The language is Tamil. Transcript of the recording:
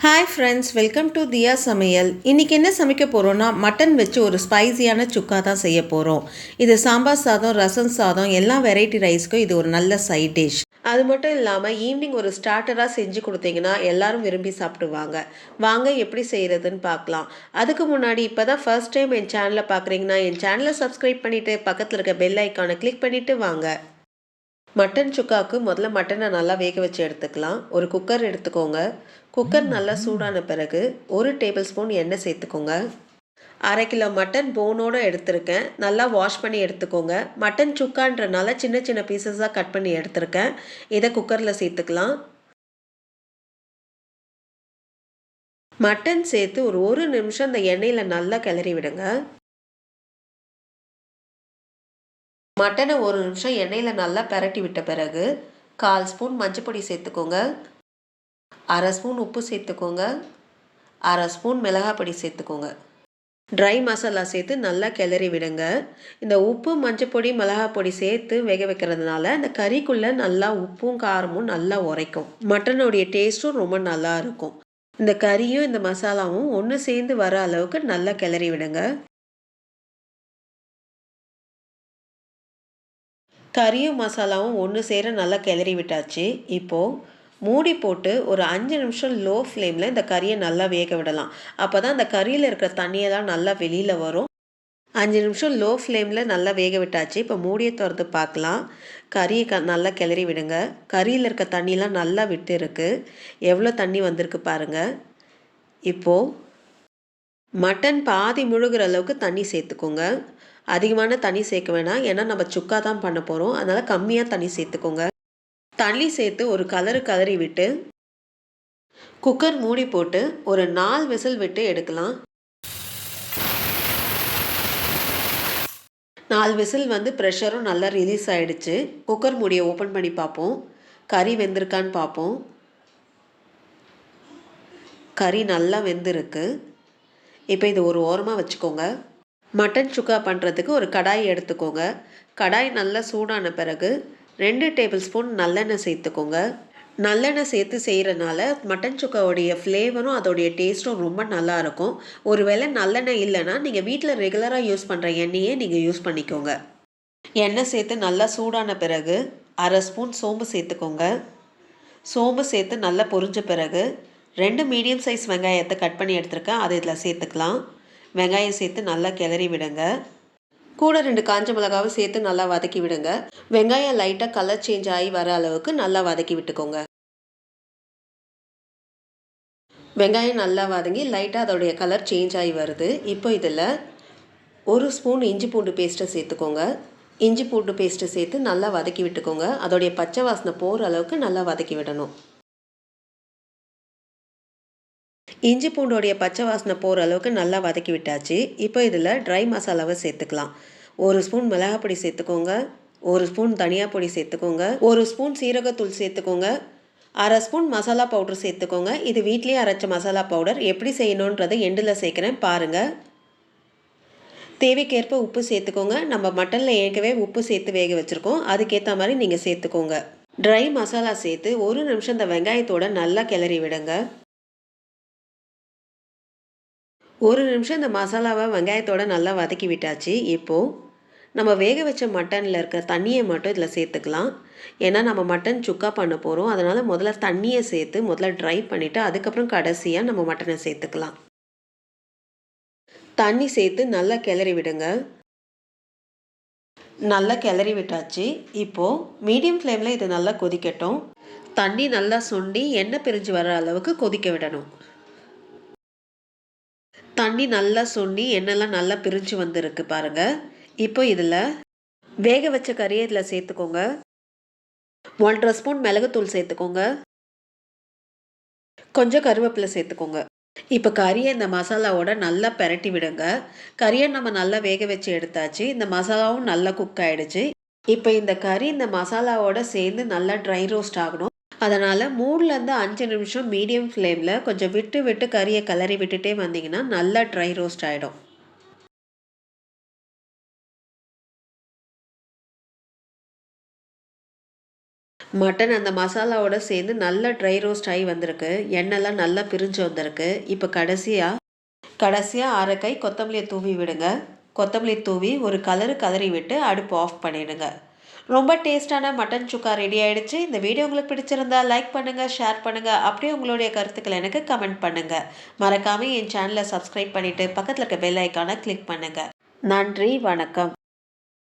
Hi friends, welcome to Diya Samayal. இன்னைக்கு என்ன சமைக்க போறோம்னா மட்டன் வச்சு ஒரு ஸ்பைசியான சுக்கா தான் செய்ய போறோம். இது சாம்பார் சாதம், ரசம் சாதம் எல்லா வெரைட்டி ரைஸ்க்கும் இது ஒரு நல்ல சைட் டிஷ். அது மட்டும் இல்லாமல் ஈவினிங் ஒரு ஸ்டார்டராக செஞ்சு கொடுத்தீங்கன்னா எல்லாரும் விரும்பி சாப்பிடுவாங்க. வாங்க எப்படி செய்கிறதுன்னு பார்க்கலாம். அதுக்கு முன்னாடி இப்போ தான் ஃபர்ஸ்ட் டைம் என் சேனலை பார்க்குறீங்கன்னா என் சேனலை சப்ஸ்கிரைப் பண்ணிவிட்டு பக்கத்தில் இருக்க பெல் ஐக்கானை கிளிக் பண்ணிவிட்டு வாங்க. மட்டன் சுக்காவுக்கு முதல்ல மட்டனை நல்லா வேக வச்சு எடுத்துக்கலாம். ஒரு குக்கர் எடுத்துக்கோங்க. குக்கர் நல்லா சூடான பிறகு 1 டேபிள் ஸ்பூன் எண்ணெய் சேர்த்துக்கோங்க. 1/2 கிலோ மட்டன் போனோடு எடுத்திருக்கேன். நல்லா வாஷ் பண்ணி எடுத்துக்கோங்க. மட்டன் சுக்கான்றனால சின்ன சின்ன பீசஸாக கட் பண்ணி எடுத்திருக்கேன். இதை குக்கரில் சேர்த்துக்கலாம். மட்டன் சேர்த்து ஒரு நிமிஷம் இந்த எண்ணெயில் நல்லா கிளறி விடுங்க. மட்டனை 1 நிமிஷம் எண்ணெயில் நல்லா பரட்டி விட்ட பிறகு 1/4 ஸ்பூன் மஞ்சப்பொடி சேர்த்துக்கோங்க. 1/2 ஸ்பூன் உப்பு சேர்த்துக்கோங்க. 1/2 ஸ்பூன் மிளகாப்பொடி சேர்த்துக்கோங்க. ட்ரை மசாலா சேர்த்து நல்லா கிளறி விடுங்க. இந்த உப்பு மஞ்சப்பொடி மிளகாப்பொடி சேர்த்து வேக வைக்கிறதுனால இந்த கறிக்குள்ளே நல்லா உப்பும் காரமும் நல்லா உரைக்கும். மட்டனுடைய டேஸ்ட்டும் ரொம்ப நல்லா இருக்கும். இந்த கறியும் இந்த மசாலாவும் ஒன்று சேர்ந்து வர அளவுக்கு நல்லா கிளறி விடுங்க. கறியும் மசாலாவும் ஒன்று சேர நல்லா கிளறி விட்டாச்சு. இப்போது மூடி போட்டு ஒரு 5 நிமிஷம் லோ ஃப்ளேமில் இந்த கறியை நல்லா வேக விடலாம். அப்போ தான் அந்த கறியில் இருக்கிற தண்ணியெல்லாம் நல்லா வெளியில் வரும். 5 நிமிஷம் லோ ஃப்ளேமில் நல்லா வேக விட்டாச்சு. இப்போ மூடியை திறந்து பார்க்கலாம். கறியை நல்லா கிளறி விடுங்க. கறியில் இருக்க தண்ணியெலாம் நல்லா விட்டு இருக்குது. எவ்வளோ தண்ணி வந்திருக்கு பாருங்கள். இப்போது மட்டன் பாதி முழுகிற அளவுக்கு தண்ணி சேர்த்துக்கோங்க. அதிகமான தண்ணி சேர்க்க வேணாம், ஏன்னா நம்ம சுக்கா தான் பண்ண போகிறோம். அதனால் கம்மியாக தண்ணி சேர்த்துக்கோங்க. தண்ணி சேர்த்து ஒரு கலரி விட்டு குக்கர் மூடி போட்டு ஒரு 4 விசில் விட்டு எடுக்கலாம். 4 விசில் வந்து ப்ரெஷரும் நல்லா ரிலீஸ் ஆகிடுச்சு. குக்கர் மூடியை ஓப்பன் பண்ணி பார்ப்போம். கறி வெந்திருக்கான்னு பார்ப்போம். கறி நல்லா வெந்திருக்கு. இப்போ இது ஒரு ஓரமாக வச்சுக்கோங்க. மட்டன் சுக்கா பண்ணுறதுக்கு ஒரு கடாய் எடுத்துக்கோங்க. கடாய் நல்லா சூடான பிறகு 2 டேபிள் ஸ்பூன் நல்லெண்ணெய் சேர்த்துக்கோங்க. நல்லெண்ணெய் சேர்த்து செய்கிறனால மட்டன் சுக்காவுடைய ஃப்ளேவரும் அதோடைய டேஸ்ட்டும் ரொம்ப நல்லாயிருக்கும். ஒருவேளை நல்லெண்ணெய் இல்லைன்னா நீங்கள் வீட்டில் ரெகுலராக யூஸ் பண்ணுற எண்ணெயே நீங்கள் யூஸ் பண்ணிக்கோங்க. எண்ணெய் சேர்த்து நல்லா சூடான பிறகு 1/2 ஸ்பூன் சோம்பு சேர்த்துக்கோங்க. சோம்பு சேர்த்து நல்லா பொரிஞ்ச பிறகு 2 மீடியம் சைஸ் வெங்காயத்தை கட் பண்ணி எடுத்துருக்கேன். அதை இதில் சேர்த்துக்கலாம். வெங்காயம் சேர்த்து நல்லா கிளறி விடுங்க. கூட 2 காஞ்ச மிளகாவும் சேர்த்து நல்லா வதக்கி விடுங்க. வெங்காயம் லைட்டாக கலர் சேஞ்ச் ஆகி வர அளவுக்கு நல்லா வதக்கி விட்டுக்கோங்க. வெங்காயம் நல்லா வதங்கி லைட்டாக அதோடைய கலர் சேஞ்ச் ஆகி வருது. இப்போ இதில் 1 ஸ்பூன் இஞ்சி பூண்டு பேஸ்ட்டை சேர்த்துக்கோங்க. இஞ்சி பூண்டு பேஸ்ட்டை சேர்த்து நல்லா வதக்கி விட்டுக்கோங்க. அதோடைய பச்சை வாசனை போகிற அளவுக்கு நல்லா வதக்கி விடணும். இஞ்சி பூண்டோடைய பச்சை வாசனை போகிற அளவுக்கு நல்லா வதக்கி விட்டாச்சு. இப்போ இதில் ட்ரை மசாலாவை சேர்த்துக்கலாம். 1 ஸ்பூன் மிளகாப்பொடி சேர்த்துக்கோங்க. 1 ஸ்பூன் தனியா பொடி சேர்த்துக்கோங்க. 1 ஸ்பூன் சீரகத்தூள் சேர்த்துக்கோங்க. 1/2 ஸ்பூன் மசாலா பவுடர் சேர்த்துக்கோங்க. இது வீட்லேயே அரைச்ச மசாலா பவுடர். எப்படி செய்யணுன்றதை எண்டில் சேர்க்குறேன் பாருங்கள். தேவைக்கேற்ப உப்பு சேர்த்துக்கோங்க. நம்ம மட்டனில் ஏற்கனவே உப்பு சேர்த்து வேக வச்சுருக்கோம். அதுக்கேற்ற மாதிரி நீங்கள் சேர்த்துக்கோங்க. ட்ரை மசாலா சேர்த்து 1 நிமிஷம் இந்த வெங்காயத்தோடு நல்லா கிளறி விடுங்க. 1 நிமிஷம் இந்த மசாலாவை வெங்காயத்தோடு நல்லா வதக்கி விட்டாச்சு. இப்போது நம்ம வேக வச்ச மட்டனில் இருக்கிற தண்ணியை மட்டும் இதில் சேர்த்துக்கலாம். ஏன்னா நம்ம மட்டன் சுக்கா பண்ண போகிறோம். அதனால் முதல்ல தண்ணியை சேர்த்து முதல்ல ட்ரை பண்ணிவிட்டு அதுக்கப்புறம் கடைசியாக நம்ம மட்டனை சேர்த்துக்கலாம். தண்ணி சேர்த்து நல்லா கிளறி விடுங்க. நல்லா கிளறி விட்டாச்சு. இப்போது மீடியம் ஃப்ளேமில் இது நல்லா கொதிக்கட்டும். தண்ணி நல்லா சுண்டி எண்ணெய் பிரிஞ்சு வர அளவுக்கு கொதிக்க விடணும். தண்ணி நல்லா சுண்டி எண்ணெய்லாம் நல்லா பிரிஞ்சு வந்துருக்கு பாருங்கள். இப்போ இதில் வேக வச்ச கறியை இதில் சேர்த்துக்கோங்க. 1/2 ஸ்பூன் மிளகுத்தூள் சேர்த்துக்கோங்க. கொஞ்சம் கருவேப்பிலை சேர்த்துக்கோங்க. இப்போ கறியை இந்த மசாலாவோட நல்லா பெரட்டி விடுங்க. கறியை நம்ம நல்லா வேக வச்சு எடுத்தாச்சு. இந்த மசாலாவும் நல்லா குக் ஆகிடுச்சு. இப்போ இந்த கறி இந்த மசாலாவோட சேர்ந்து நல்லா ட்ரை ரோஸ்ட் ஆகணும். அதனால் 3லேருந்து 5 நிமிஷம் மீடியம் ஃப்ளேமில் கொஞ்சம் விட்டு விட்டு கறியை கிளறி விட்டுட்டே வந்தீங்கன்னா நல்லா ட்ரை ரோஸ்ட் ஆகிடும். மட்டன் அந்த மசாலாவோட சேர்ந்து நல்லா ட்ரை ரோஸ்ட் ஆகி வந்திருக்கு. எண்ணெய்லாம் நல்லா பிரிஞ்சு வந்திருக்கு. இப்போ கடைசியாக அரைக்கை கொத்தமல்லியை தூவி விடுங்க. கொத்தமல்லி தூவி ஒரு கலரி விட்டு அடுப்பு ஆஃப் பண்ணிடுங்க. ரொம்ப டேஸ்டான மட்டன் சுக்கா ரெடி ஆயிடுச்சு. இந்த வீடியோ உங்களுக்கு பிடிச்சிருந்தா லைக் பண்ணுங்கள், ஷேர் பண்ணுங்கள். அப்படியே உங்களுடைய கருத்துக்களை எனக்கு கமெண்ட் பண்ணுங்கள். மறக்காமல் என் சேனலை சப்ஸ்கிரைப் பண்ணிவிட்டு பக்கத்தில் இருக்க பெல் ஐக்கானை கிளிக் பண்ணுங்கள். நன்றி, வணக்கம்.